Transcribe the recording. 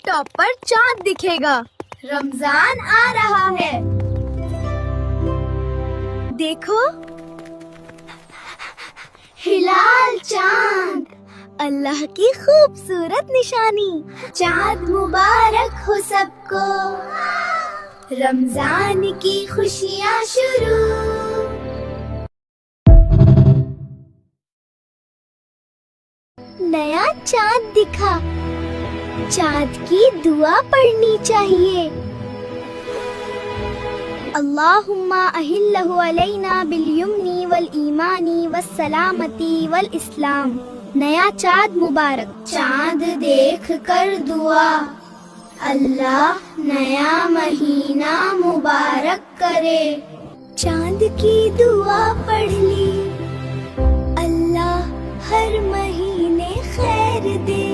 Top पर चांद दिखेगा। रमजान आ रहा है। देखो, हिलाल चांद, अल्लाह की खूबसूरत निशानी। चांद मुबारक हो सबको, रमजान की खुशियाँ शुरू। नया चांद दिखा, चांद की दुआ पढ़नी चाहिए। अल्लाहुम्मा अहिल्लहु अलैना बिल यमनी वल ईमानी वस्सलामती वल इस्लाम। नया चांद मुबारक। चांद देख कर दुआ, अल्लाह नया महीना मुबारक करे। चांद की दुआ पढ़ ली, अल्लाह हर महीने खैर दे।